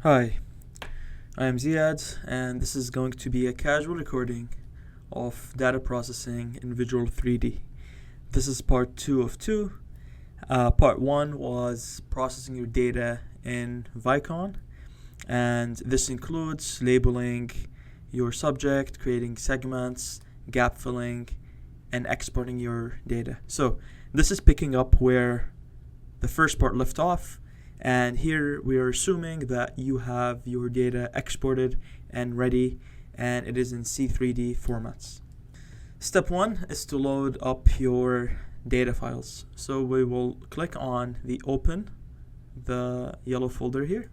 Hi, I am Ziad, and this is going to be a casual recording of data processing in Visual 3D. This is part 2 of 2. Part 1 was processing your data in Vicon, and this includes labeling your subject, creating segments, gap filling, and exporting your data. So this is picking up where the first part left off. And here we are assuming that you have your data exported and ready, and it is in C3D formats. Step 1 is to load up your data files. So we will click on the open, the yellow folder here,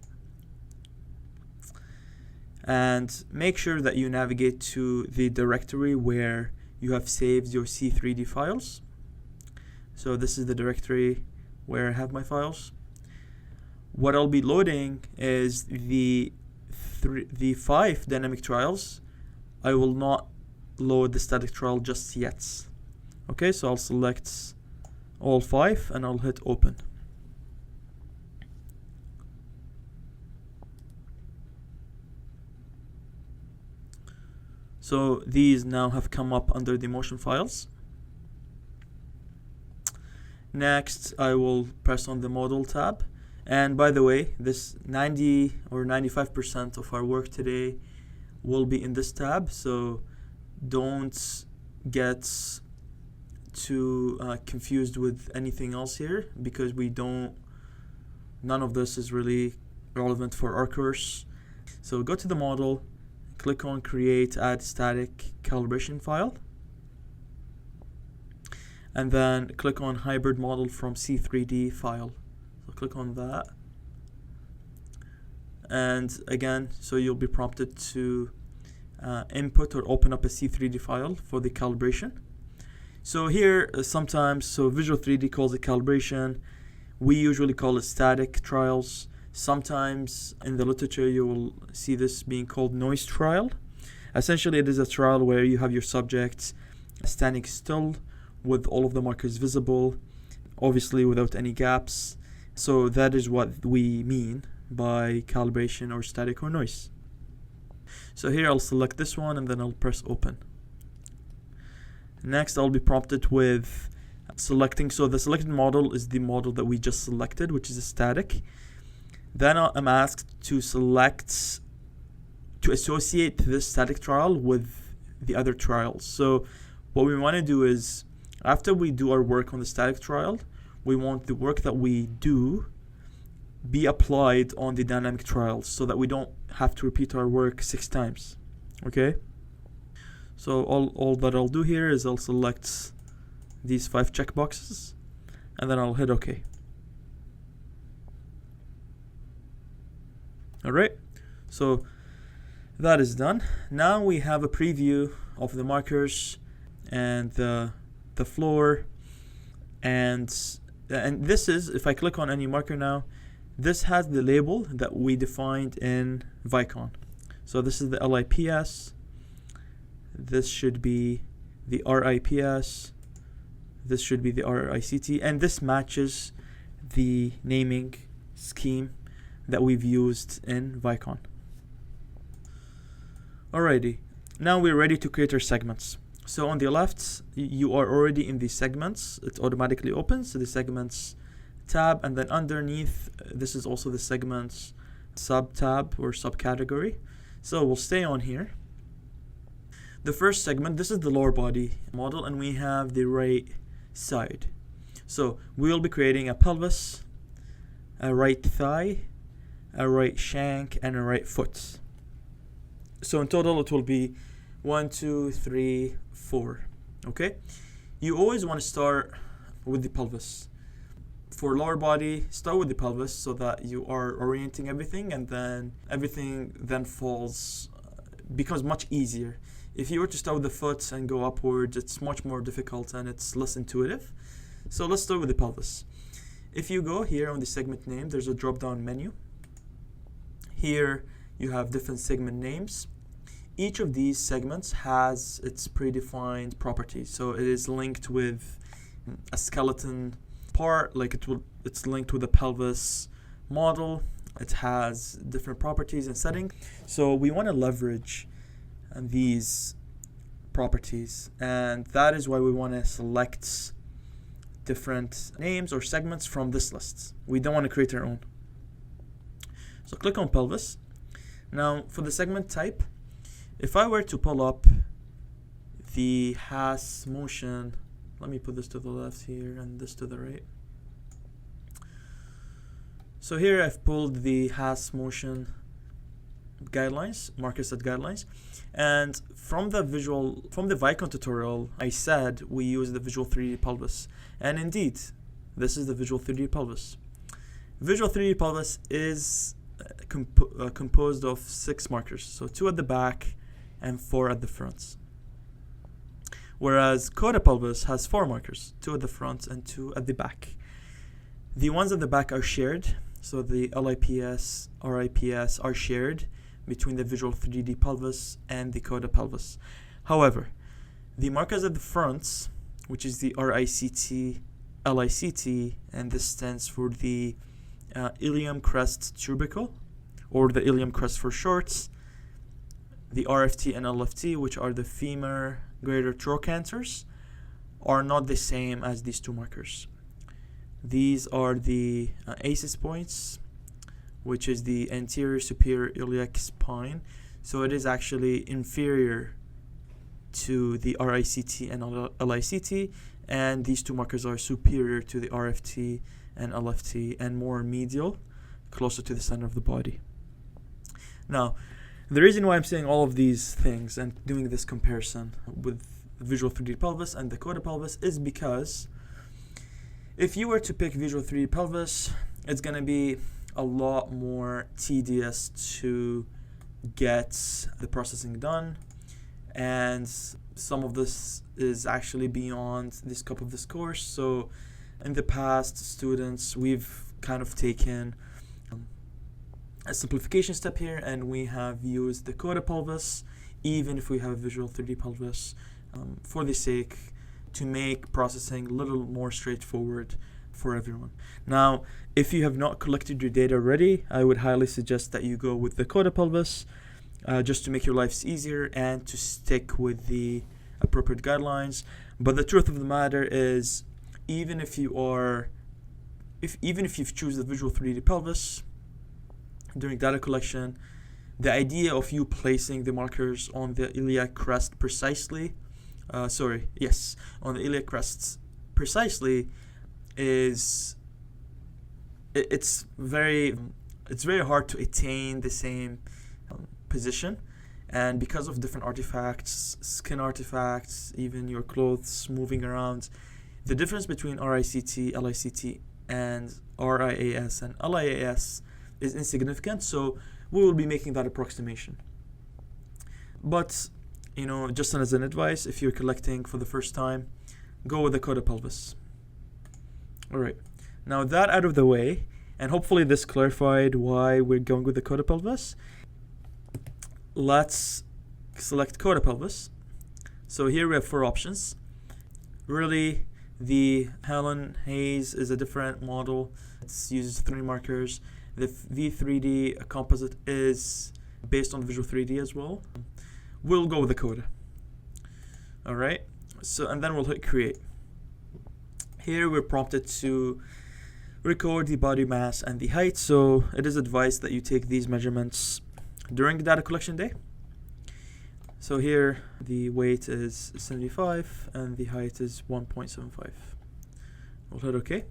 and make sure that you navigate to the directory where you have saved your C3D files. So this is the directory where I have my files. What I'll be loading is the 5 dynamic trials. I will not load the static trial just yet. Okay, so I'll select all 5 and I'll hit open. So these now have come up under the motion files. Next, I will press on the model tab. And by the way, this 90 or 95% of our work today will be in this tab, so don't get too confused with anything else here, because none of this is really relevant for our course. So go to the model, click on create add static calibration file, and then click on hybrid model from C3D file. So click on that, and again, so you'll be prompted to input or open up a C3D file for the calibration. So here Visual 3D calls it calibration. We usually call it static trials. Sometimes in the literature you will see this being called noise trial. Essentially, it is a trial where you have your subject standing still with all of the markers visible, obviously without any gaps. So that is what we mean by calibration or static or noise. So here I'll select this one and then I'll press open. Next, I'll be prompted with selecting. So the selected model is the model that we just selected, which is a static. Then I'm asked to associate this static trial with the other trials. So what we want to do is, after we do our work on the static trial, we want the work that we do be applied on the dynamic trials so that we don't have to repeat our work 6 times. Okay? So all that I'll do here is I'll select these 5 checkboxes and then I'll hit OK. Alright, so that is done. Now we have a preview of the markers and the floor, and this is, if I click on any marker now, this has the label that we defined in Vicon. So this is the LIPS, this should be the RIPS, this should be the RICT, and this matches the naming scheme that we've used in Vicon. Alrighty, now we're ready to create our segments. So on the left, you are already in the segments. It automatically opens to the segments tab, and then underneath, this is also the segments sub-tab or subcategory. So we'll stay on here. The first segment, this is the lower body model, and we have the right side. So we'll be creating a pelvis, a right thigh, a right shank, and a right foot. So in total, it will be 1, 2, 3, 4. Okay? You always want to start with the pelvis. For lower body, start with the pelvis so that you are orienting everything, and then everything then becomes much easier. If you were to start with the foot and go upwards, it's much more difficult and it's less intuitive. So let's start with the pelvis. If you go here on the segment name, there's a drop-down menu. Here you have different segment names. Each of these segments has its predefined properties. So it is linked with a skeleton part, like it's linked with a pelvis model, it has different properties and settings. So we want to leverage these properties, and that is why we want to select different names or segments from this list. We don't want to create our own. So click on pelvis. Now for the segment type, if I were to pull up the has motion, let me put this to the left here and this to the right. So here I've pulled the has motion guidelines, marker set guidelines, and from the Vicon tutorial, I said we use the Visual3D pelvis, and indeed, this is the Visual3D pelvis. Visual3D pelvis is composed of 6 markers, so 2 at the back and 4 at the front. Whereas Coda pelvis has 4 markers, 2 at the front and 2 at the back. The ones at the back are shared, so the LIPS, RIPS are shared between the Visual3D pelvis and the Coda pelvis. However, the markers at the front, which is the RICT, LICT, and this stands for the ilium crest tubercle, or the ilium crest for short, the RFT and LFT, which are the femur greater trochanters, are not the same as these 2 markers. These are the ACES points, which is the anterior superior iliac spine. So it is actually inferior to the RICT and LICT, and these 2 markers are superior to the RFT and LFT and more medial, closer to the center of the body. Now, the reason why I'm saying all of these things and doing this comparison with Visual3D pelvis and the Coda pelvis is because if you were to pick Visual3D pelvis, it's going to be a lot more tedious to get the processing done, and some of this is actually beyond the scope of this course. So in the past, students, we've kind of taken a simplification step here, and we have used the Coda pelvis, even if we have Visual3D pelvis, for the sake to make processing a little more straightforward for everyone. Now, if you have not collected your data already, I would highly suggest that you go with the Coda pelvis, just to make your lives easier and to stick with the appropriate guidelines. But the truth of the matter is, even if you've choose the Visual3D pelvis during data collection, the idea of you placing the markers on the iliac crest precisely, on the iliac crest precisely, is it's very hard to attain the same position, and because of different artifacts, skin artifacts, even your clothes moving around, the difference between RICT, LICT, and RIAS and LIAS is insignificant, so we will be making that approximation. But just as an advice, if you're collecting for the first time, go with the Coda pelvis. Alright, now that out of the way, and hopefully this clarified why we're going with the Coda pelvis, let's select Coda pelvis. So here we have 4 options. Really, the Helen Hayes is a different model. It uses 3 markers. The V3D composite is based on Visual3D as well. We'll go with the Coda. Alright, so and then we'll hit create. Here we're prompted to record the body mass and the height, so it is advised that you take these measurements during the data collection day. So here the weight is 75 and the height is 1.75. We'll hit OK.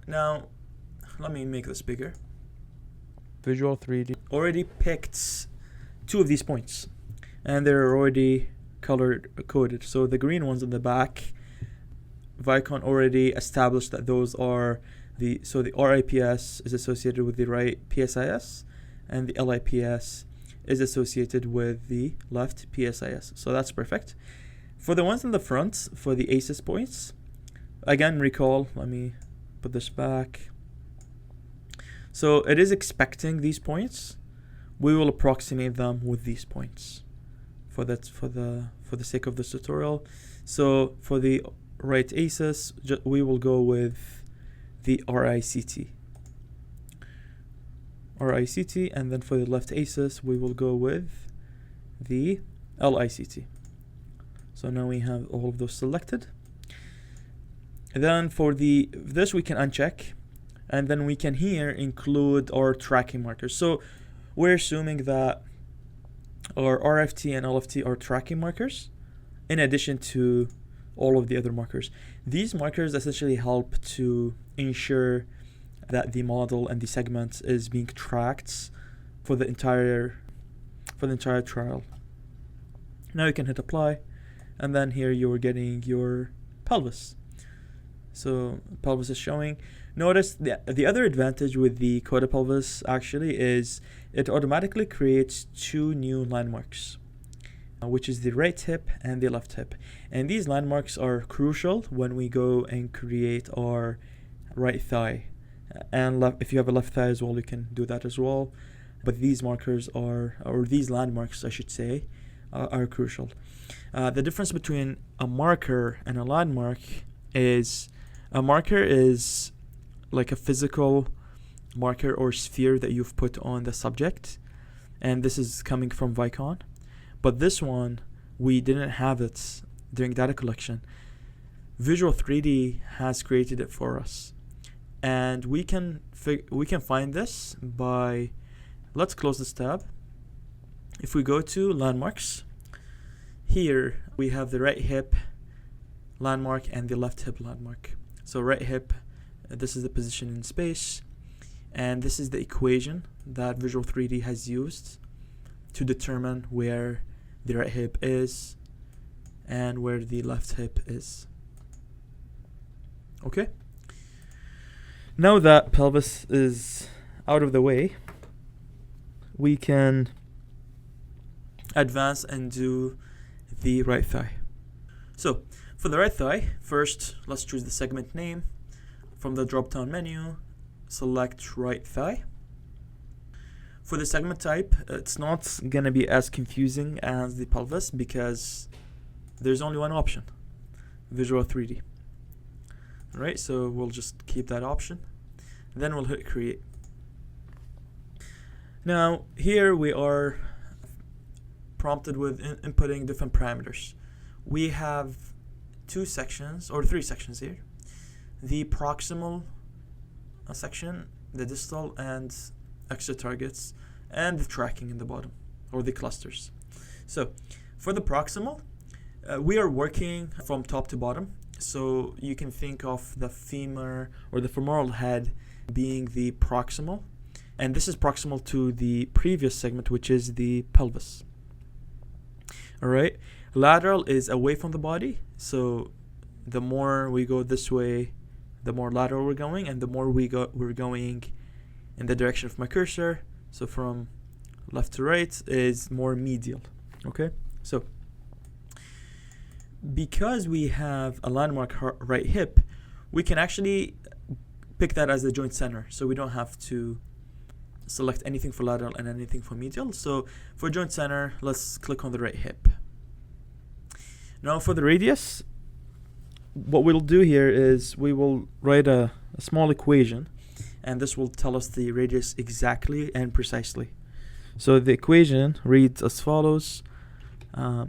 Now let me make this bigger. Visual3D already picked 2 of these points, and they're already colored coded. So the green ones in the back, Vicon already established that those are the RIPS is associated with the right PSIS, and the LIPS is associated with the left PSIS. So that's perfect. For the ones in the front, for the ACES points, again recall, let me put this back. So it is expecting these points. We will approximate them with these points for the sake of this tutorial. So for the right ACES, we will go with the RICT. RICT, and then for the left ACES we will go with the LICT. So now we have all of those selected. And then for this we can uncheck, and then we can here include our tracking markers. So we're assuming that our RFT and LFT are tracking markers in addition to all of the other markers. These markers essentially help to ensure that the model and the segment is being tracked for the entire trial. Now you can hit apply, and then here you're getting your pelvis. So pelvis is showing. Notice the other advantage with the Coda pelvis actually is it automatically creates two new landmarks, which is the right hip and the left hip. And these landmarks are crucial when we go and create our right thigh. And if you have a left thigh as well, you can do that as well. But these markers are, or these landmarks, I should say, are crucial. The difference between a marker and a landmark is a marker is like a physical marker or sphere that you've put on the subject. And this is coming from Vicon. But this one, we didn't have it during data collection. Visual3D has created it for us. And we can find this by, let's close this tab. If we go to landmarks, here we have the right hip landmark and the left hip landmark. So right hip, this is the position in space, and this is the equation that Visual3D has used to determine where the right hip is and where the left hip is. Okay. Now that pelvis is out of the way, we can advance and do the right thigh. So for the right thigh, first let's choose the segment name. From the drop-down menu, select right thigh. For the segment type, it's not going to be as confusing as the pelvis because there's only one option, Visual3D. Alright, so we'll just keep that option. Then we'll hit create. Now here we are prompted with inputting different parameters. We have three sections here. The proximal section, the distal and extra targets, and the tracking in the bottom, or the clusters. So for the proximal, we are working from top to bottom. So you can think of the femur or the femoral head being the proximal, and this is proximal to the previous segment, which is the pelvis. Alright, lateral is away from the body, so the more we go this way, the more lateral we're going, and the more we're going in the direction of my cursor, so from left to right is more medial. Okay, so because we have a landmark right hip, we can actually pick that as the joint center, so we don't have to select anything for lateral and anything for medial. So for joint center, let's click on the right hip. Now for the radius, what we'll do here is we will write a small equation, and this will tell us the radius exactly and precisely. So the equation reads as follows.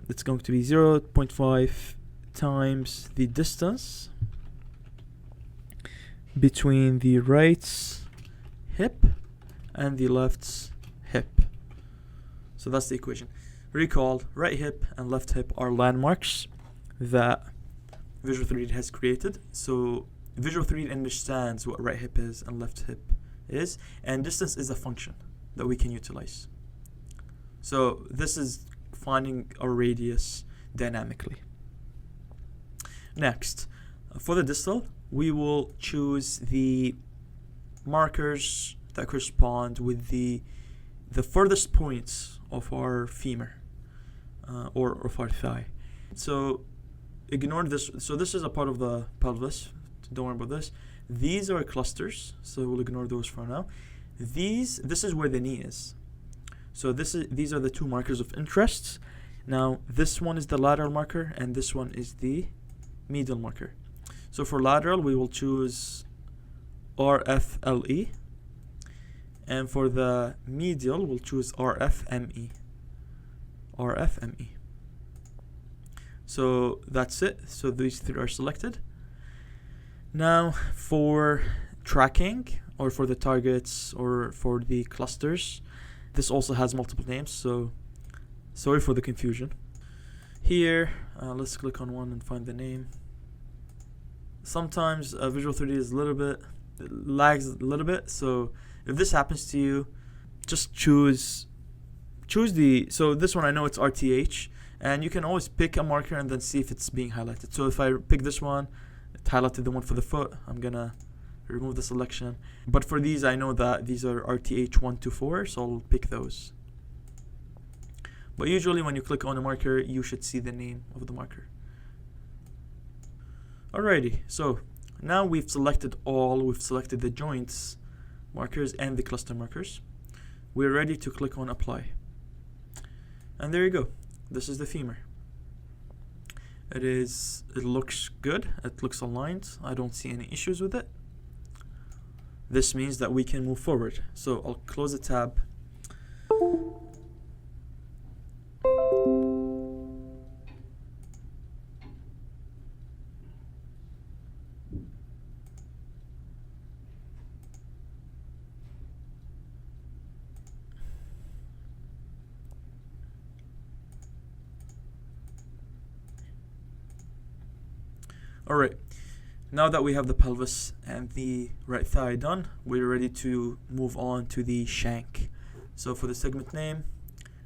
It's going to be 0.5 times the distance between the right hip and the left hip. So that's the equation. Recall, right hip and left hip are landmarks that Visual3D has created. So Visual3D understands what right hip is and left hip is, and distance is a function that we can utilize. So this is finding our radius dynamically. Next, for the distal, we will choose the markers that correspond with the furthest points of our femur or of our thigh. So ignore this. So this is a part of the pelvis. Don't worry about this. These are clusters, so we'll ignore those for now. This is where the knee is. So these are the two markers of interest. Now this one is the lateral marker and this one is the medial marker. So for lateral, we will choose RFLE, And for the medial, we'll choose RFME. RFME. So that's it. So these three are selected. Now for tracking, or for the targets, or for the clusters, this also has multiple names, so sorry for the confusion. Here, let's click on one and find the name. Sometimes Visual3D is lags a little bit, so if this happens to you, just choose the, so this one I know it's RTH, and you can always pick a marker and then see if it's being highlighted. So if I pick this one, it highlighted the one for the foot, I'm gonna remove the selection. But for these, I know that these are RTH 1 to 4, so I'll pick those. But usually when you click on a marker, you should see the name of the marker. Alrighty, so now we've selected the joints markers and the cluster markers. We're ready to click on apply. And there you go. This is the femur. It looks good. It looks aligned. I don't see any issues with it. This means that we can move forward. So I'll close the tab. Alright, now that we have the pelvis and the right thigh done, we're ready to move on to the shank. So for the segment name,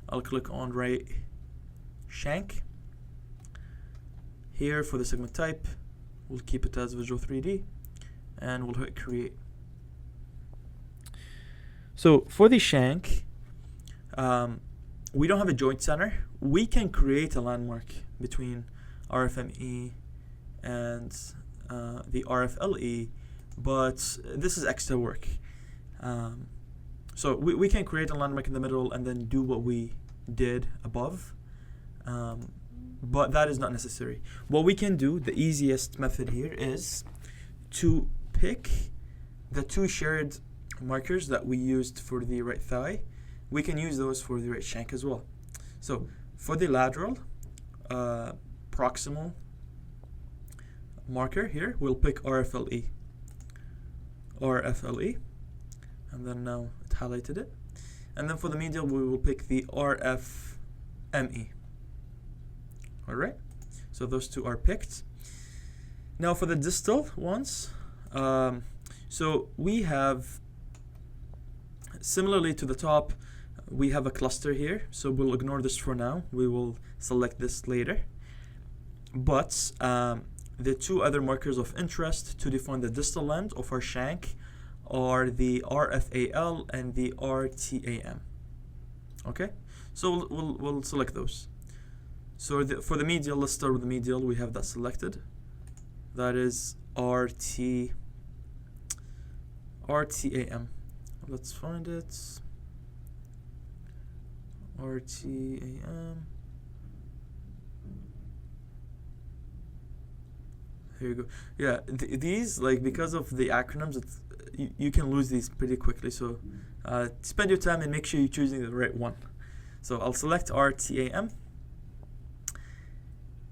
I'll click on right shank. Here for the segment type, we'll keep it as Visual3D, and we'll hit create. So for the shank, we don't have a joint center. We can create a landmark between RFME and the RFLE, but this is extra work. So we can create a landmark in the middle and then do what we did above, but that is not necessary. What we can do, the easiest method here, is to pick the two shared markers that we used for the right thigh. We can use those for the right shank as well. So for the lateral, proximal marker here, we'll pick RFLE, and then now it highlighted it. And then for the medial, we will pick the RFME. Alright, so those two are picked. Now for the distal ones, so we have, similarly to the top, we have a cluster here, so we'll ignore this for now. We will select this later. But the two other markers of interest to define the distal end of our shank are the RFAL and the RTAM. Okay, so we'll select those. So for the medial, let's start with the medial. We have that selected. That is RTAM. Let's find it. RTAM. Here you go. Yeah, these, like, because of the acronyms, you can lose these pretty quickly. So spend your time and make sure you're choosing the right one. So I'll select RTAM.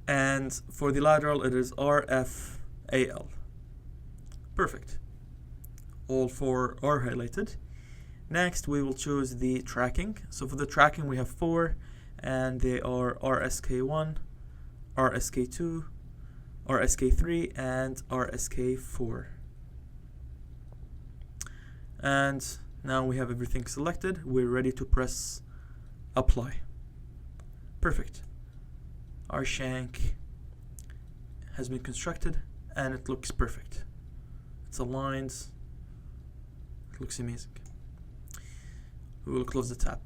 And for the lateral, it is RFAL. Perfect. All four are highlighted. Next, we will choose the tracking. So for the tracking, we have 4, and they are RSK1, RSK2, RSK3, and RSK4. And now we have everything selected. We're ready to press apply. Perfect. Our shank has been constructed and it looks perfect. It's aligned. It looks amazing. We will close the tab.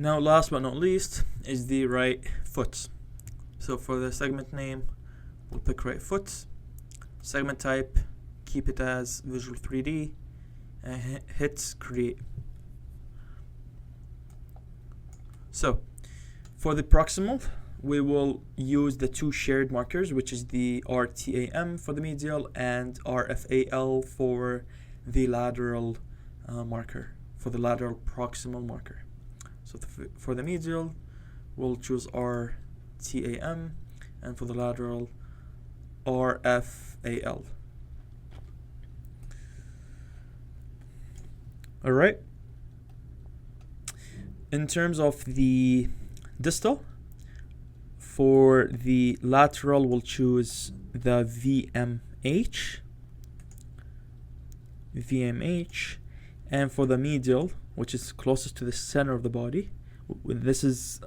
Now, last but not least is the right foot. So for the segment name, we'll pick right foot. Segment type, keep it as Visual3D, and hit create. So for the proximal, we will use the two shared markers, which is the RTAM for the medial and RFAL for the lateral marker, for the lateral proximal marker. So for the medial, we'll choose RTAM, and for the lateral, RFAL. All right. In terms of the distal, for the lateral, we'll choose the VMH, and for the medial, which is closest to the center of the body, this is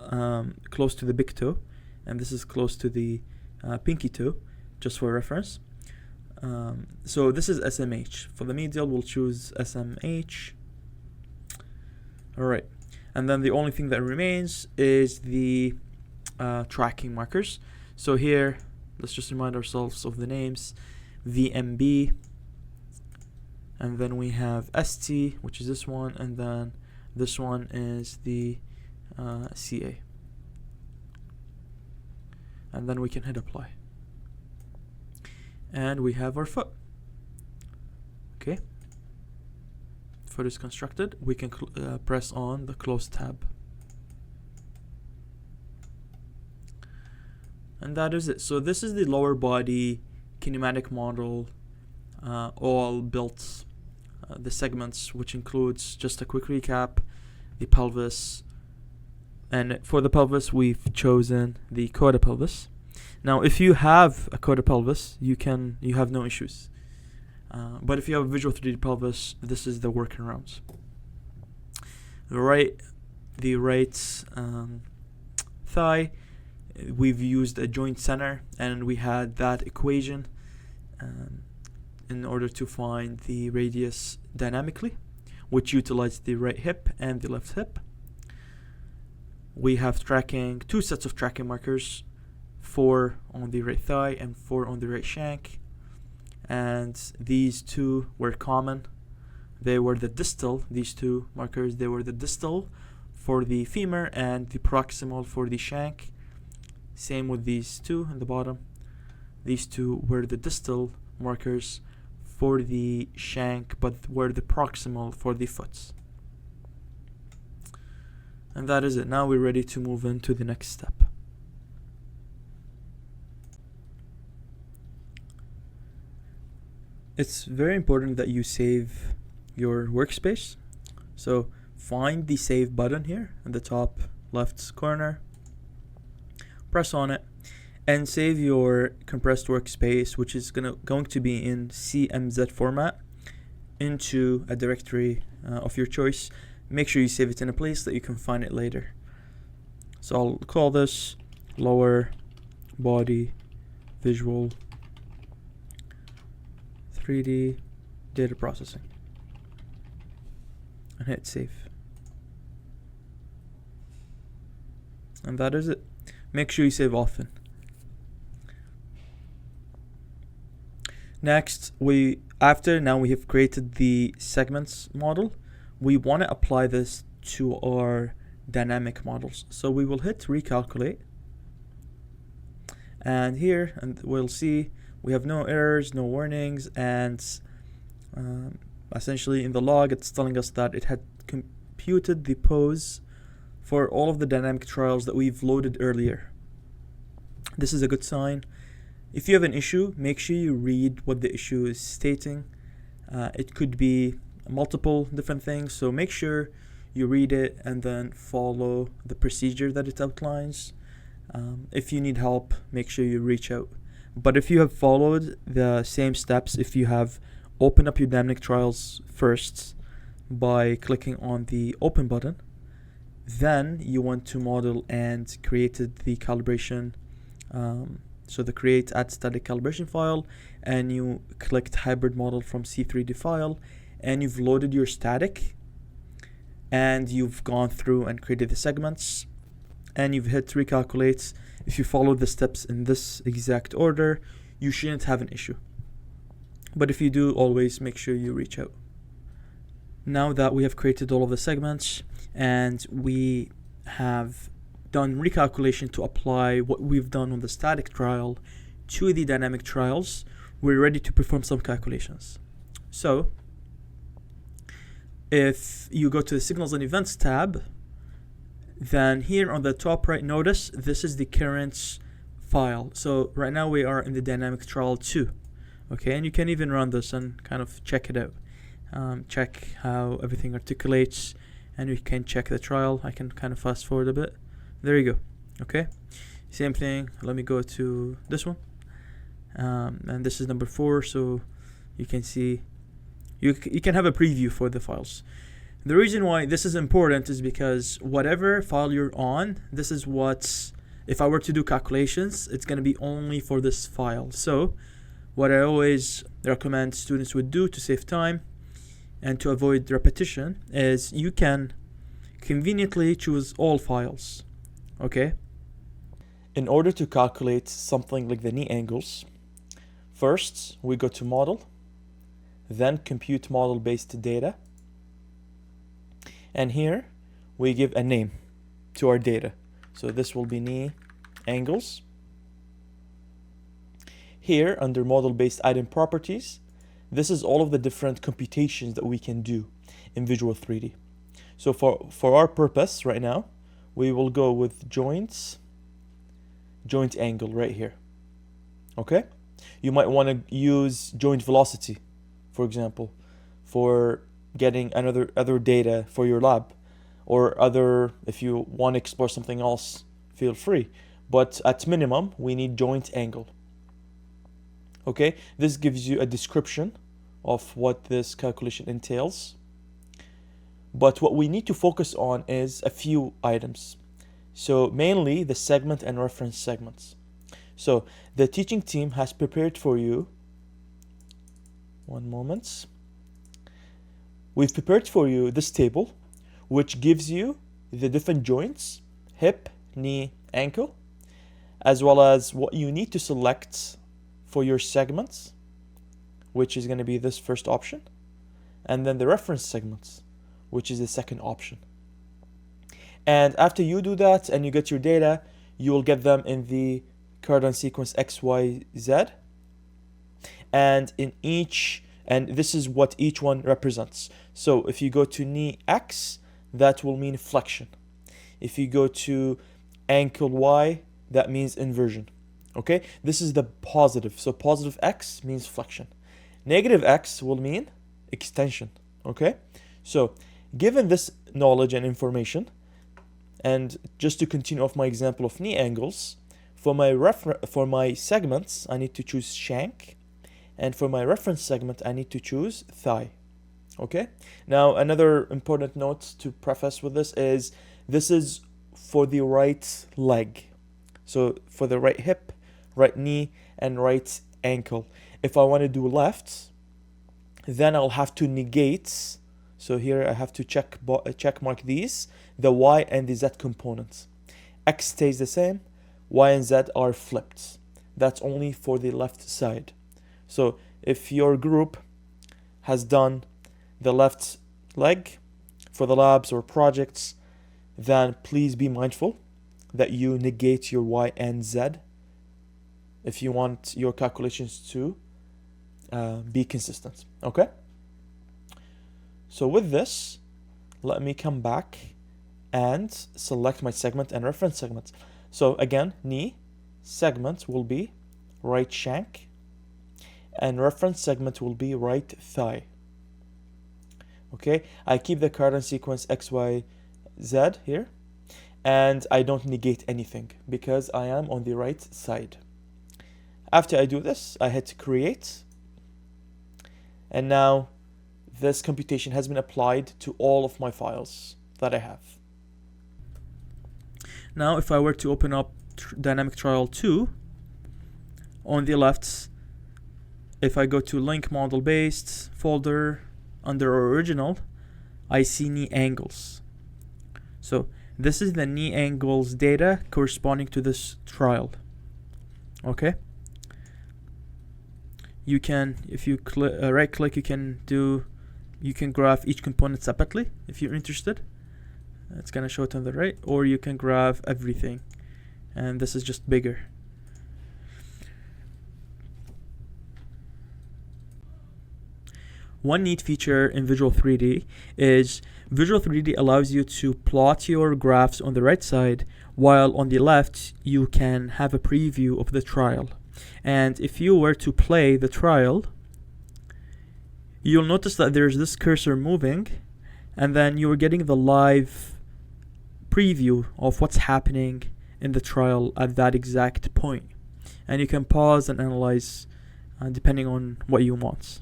close to the big toe, and this is close to the pinky toe, just for reference. So this is SMH. For the medial, we'll choose SMH. All right. And then the only thing that remains is the tracking markers. So here, let's just remind ourselves of the names. VMB, and then we have ST, which is this one, and then this one is the CA. And then we can hit apply. And we have our foot. Okay. Foot is constructed. We can press on the close tab. And that is it. So this is the lower body kinematic model, all built. The segments, which includes, just a quick recap, the pelvis. And for the pelvis, we've chosen the coda pelvis. Now, if you have a coda pelvis, you have no issues. But if you have a Visual3D pelvis, this is the workarounds. The right thigh, we've used a joint center, and we had that equation in order to find the radius dynamically, which utilized the right hip and the left hip. We have tracking, two sets of tracking markers, 4 on the right thigh and 4 on the right shank. And these two were common. They were the distal, these two markers, they were the distal for the femur and the proximal for the shank. Same with these two in the bottom. These two were the distal markers for the shank, but were the proximal for the foot. And that is it. Now we're ready to move into the next step. It's very important that you save your workspace. So find the save button here in the top left corner. Press on it and save your compressed workspace, which is going to be in CMZ format, into a directory of your choice. Make sure you save it in a place that you can find it later. So I'll call this lower body visual 3D data processing, and hit save. And that is it. Make sure you save often. Next, now we have created the segments model. We want to apply this to our dynamic models. So we will hit recalculate. And here, and we'll see we have no errors, no warnings, and essentially in the log, it's telling us that it had computed the pose for all of the dynamic trials that we've loaded earlier. This is a good sign. If you have an issue, make sure you read what the issue is stating. It could be multiple different things, so make sure you read it and then follow the procedure that it outlines. If you need help, make sure you reach out. But if you have followed the same steps, if you have opened up your dynamic trials first by clicking on the open button, then you want to model and created the calibration, so the create add static calibration file, and you clicked hybrid model from C3D file, and you've loaded your static, and you've gone through and created the segments, and you've hit recalculate. If you follow the steps in this exact order, you shouldn't have an issue. But if you do, always make sure you reach out. Now that we have created all of the segments and we have done recalculation to apply what we've done on the static trial to the dynamic trials, we're ready to perform some calculations. So if you go to the Signals and Events tab, then here on the top right, notice this is the current file. So right now we are in the dynamic trial 2. Okay, and you can even run this and kind of check it out. Check how everything articulates, and you can check the trial. I can kind of fast forward a bit. There you go. Okay, same thing. Let me go to this one, and this is number 4, so you can see you can have a preview for the files. The reason why this is important is because whatever file you're on, this is what, if I were to do calculations, it's going to be only for this file. So what I always recommend students would do to save time and to avoid repetition is you can conveniently choose all files. Okay, in order to calculate something like the knee angles, first we go to model, then compute model based data, and here we give a name to our data. So this will be knee angles. Here under model based item properties, this is all of the different computations that we can do in Visual3D. So for our purpose right now, we will go with joint angle right here. Okay, you might want to use joint velocity, for example, for getting other data for your lab, or if you want to explore something else, feel free. But at minimum, we need joint angle. Okay, this gives you a description of what this calculation entails. But what we need to focus on is a few items. So mainly the segment and reference segments. So the teaching team has prepared for you, one moment. We've prepared for you this table, which gives you the different joints, hip, knee, ankle, as well as what you need to select for your segments, which is going to be this first option, and then the reference segments, which is the second option. And after you do that and you get your data, you will get them in the coordinate sequence X, Y, Z. And this is what each one represents. So if you go to knee X, that will mean flexion. If you go to ankle Y, that means inversion. Okay, this is the positive. So positive X means flexion. Negative X will mean extension. Okay, so given this knowledge and information, and just to continue off my example of knee angles, for my segments, I need to choose shank, and for my reference segment, I need to choose thigh. Okay, now another important note to preface with this is for the right leg. So for the right hip, right knee, and right ankle. If I want to do left, then I'll have to negate. So here I have to check mark these, the Y and the Z components. X stays the same, Y and Z are flipped. That's only for the left side. So if your group has done the left leg for the labs or projects, then please be mindful that you negate your Y and Z if you want your calculations to be consistent. Okay? So with this, let me come back and select my segment and reference segments. So again, knee segment will be right shank, and reference segment will be right thigh. Okay, I keep the coordinate sequence X, Y, Z here, and I don't negate anything because I am on the right side. After I do this, I hit create, and now this computation has been applied to all of my files that I have. Now if I were to open up Dynamic Trial 2, on the left, if I go to link model based folder under original, I see knee angles. So this is the knee angles data corresponding to this trial. Okay, you can, if you right click, you can graph each component separately if you're interested. It's gonna show it on the right, or you can graph everything, and this is just bigger. One neat feature in Visual3D is Visual3D allows you to plot your graphs on the right side, while on the left you can have a preview of the trial. And if you were to play the trial, you'll notice that there's this cursor moving, and then you're getting the live preview of what's happening in the trial at that exact point. And you can pause and analyze depending on what you want.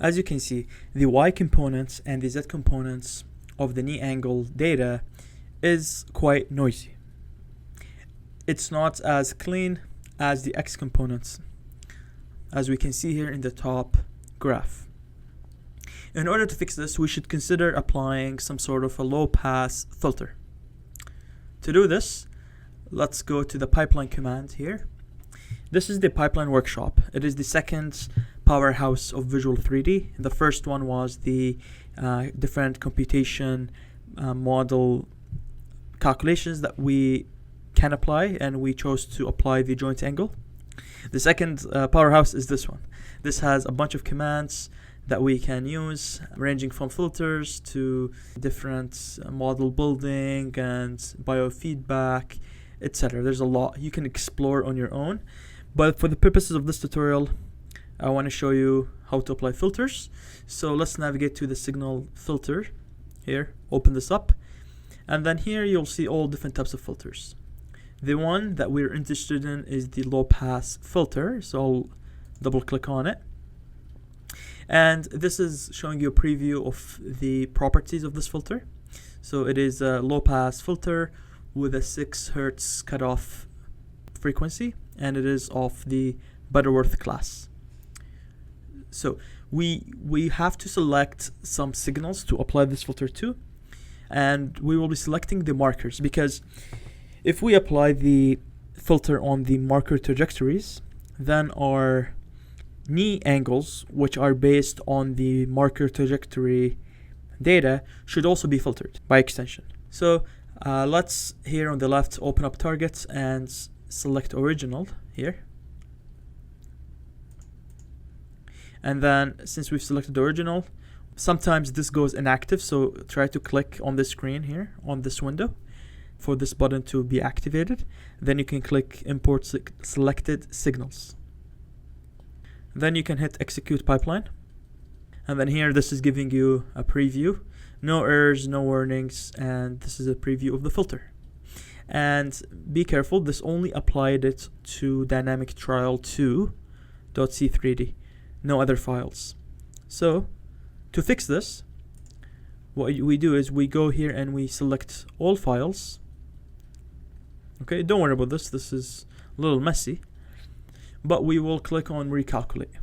As you can see, the Y components and the Z components of the knee angle data is quite noisy. It's not as clean as the X components, as we can see here in the top graph. In order to fix this, we should consider applying some sort of a low pass filter. To do this, let's go to the pipeline command here. This is the pipeline workshop. It is the second powerhouse of Visual3D. The first one was the different computation model calculations that we can apply, and we chose to apply the joint angle. The second powerhouse is this one. This has a bunch of commands that we can use, ranging from filters to different model building and biofeedback, etc. There's a lot you can explore on your own, but for the purposes of this tutorial, I want to show you how to apply filters. So let's navigate to the signal filter here, open this up, and then here you'll see all different types of filters. The one that we're interested in is the low pass filter, so I'll double click on it. And this is showing you a preview of the properties of this filter. So it is a low pass filter with a 6 Hz cutoff frequency, and it is of the Butterworth class. So we have to select some signals to apply this filter to, and we will be selecting the markers, because if we apply the filter on the marker trajectories, then our knee angles, which are based on the marker trajectory data, should also be filtered by extension. So let's, here on the left, open up targets and select original here. And then since we've selected the original, sometimes this goes inactive, so try to click on the screen here on this window for this button to be activated. Then you can click import selected signals. Then you can hit execute pipeline, and then here this is giving you a preview, no errors, no warnings, and this is a preview of the filter. And be careful, this only applied it to dynamic trial 2.c3d, no other files. So to fix this, what we do is we go here and we select all files. Okay, don't worry about this, this is a little messy, but we will click on recalculate.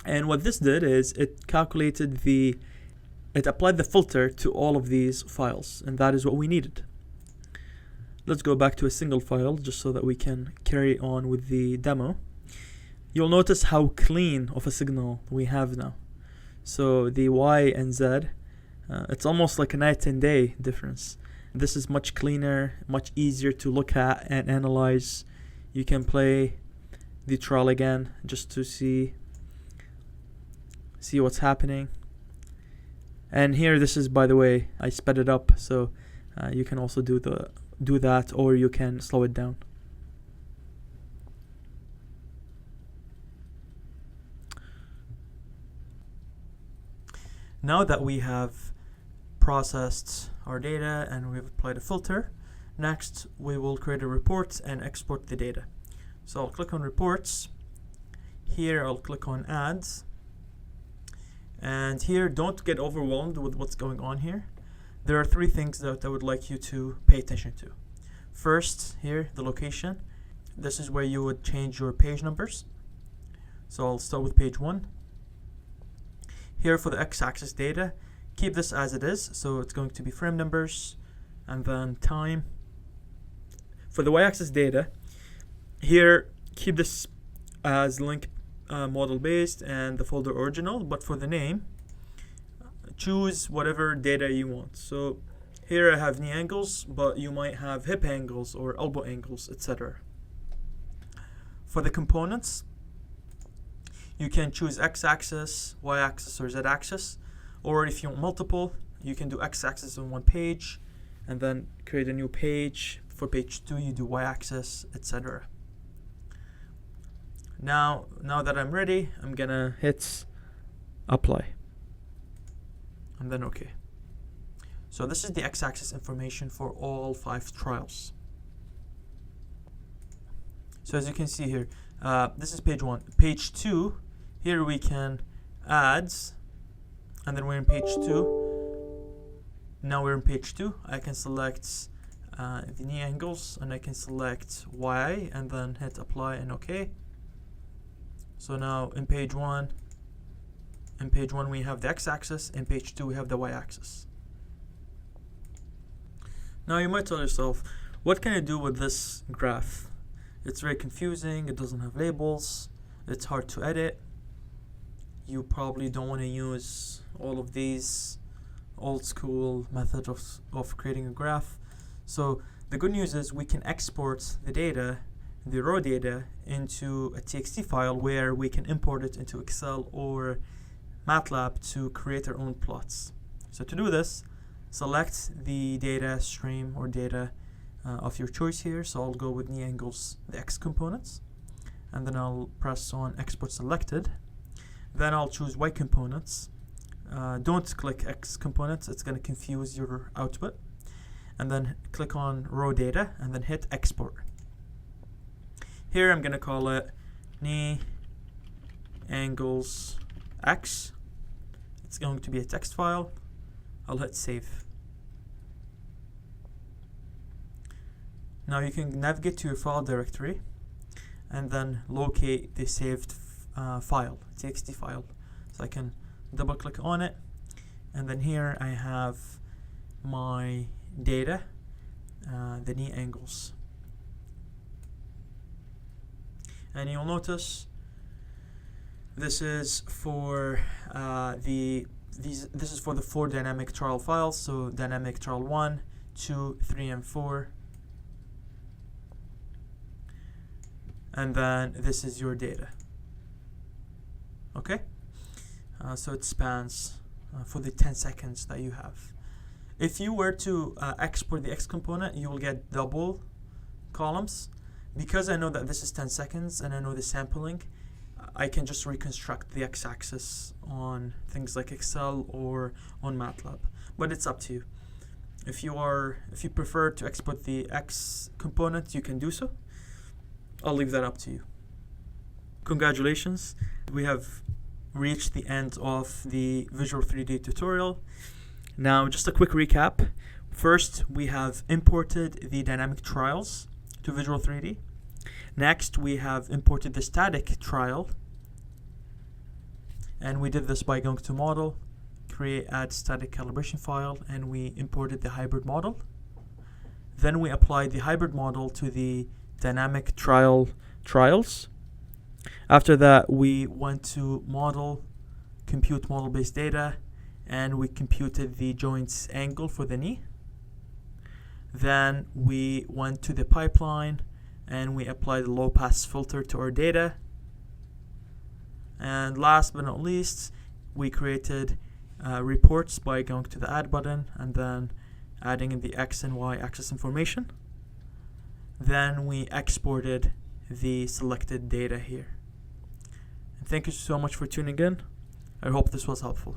And what this did is it calculated it applied the filter to all of these files, and that is what we needed. Let's go back to a single file just so that we can carry on with the demo. You'll notice how clean of a signal we have now. So the Y and Z, it's almost like a night and day difference. This is much cleaner, much easier to look at and analyze. You can play the trial again just to see what's happening. And here, this is, by the way, I sped it up, so you can also do that, or you can slow it down. Now that we have processed our data and we've applied a filter, next we will create a report and export the data. So I'll click on reports. Here I'll click on ads. And here, don't get overwhelmed with what's going on here. There are 3 things that I would like you to pay attention to. First, here, the location. This is where you would change your page numbers. So I'll start with page 1. Here for the x-axis data, keep this as it is. So it's going to be frame numbers and then time. For the y-axis data, here keep this as link model based and the folder original, but for the name, choose whatever data you want. So here I have knee angles, but you might have hip angles or elbow angles, etc. For the components, you can choose x-axis, y-axis, or z-axis, or if you want multiple, you can do x-axis on one page and then create a new page. For page 2, you do y-axis, etc. Now that I'm ready, I'm gonna hit apply and then OK. So this is the x-axis information for all 5 trials. So as you can see here, this is page 1. Page 2, here we can add, and then we're in page 2. Now we're in page 2. I can select the knee angles, and I can select Y, and then hit apply and OK. So now in page 1, we have the x-axis. In page 2, we have the y-axis. Now you might tell yourself, what can I do with this graph? It's very confusing, it doesn't have labels, it's hard to edit. You probably don't want to use all of these old school methods of creating a graph. So the good news is we can export the data, the raw data, into a TXT file where we can import it into Excel or MATLAB to create our own plots. So to do this, select the data stream or data of your choice here. So I'll go with knee angles, the X components, and then I'll press on export selected. Then I'll choose Y components. Don't click X components, it's going to confuse your output. And then click on raw data and then hit export. Here I'm going to call it knee angles X. It's going to be a text file. I'll hit save. Now you can navigate to your file directory and then locate the saved file, TXT file. So I can double click on it, and then here I have my data, the knee angles. And you'll notice this is for this is for the 4 dynamic trial files. So dynamic trial 1, 2, 3, and 4. And then this is your data. Okay? So it spans for the 10 seconds that you have. If you were to export the X component, you will get double columns. Because I know that this is 10 seconds and I know the sampling, I can just reconstruct the x-axis on things like Excel or on MATLAB. But it's up to you. If you prefer to export the X component, you can do so. I'll leave that up to you. Congratulations, we have reached the end of the Visual3D tutorial. Now, just a quick recap. First, we have imported the dynamic trials to Visual3D. Next, we have imported the static trial. And we did this by going to Model, Create, Add Static Calibration File, and we imported the hybrid model. Then we applied the hybrid model to the dynamic trials. After that, we went to Model, Compute Model-Based Data, and we computed the joint's angle for the knee. Then we went to the pipeline and we applied a low-pass filter to our data. And last but not least, we created reports by going to the Add button and then adding in the X and Y axis information. Then we exported the selected data here. And thank you so much for tuning in. I hope this was helpful.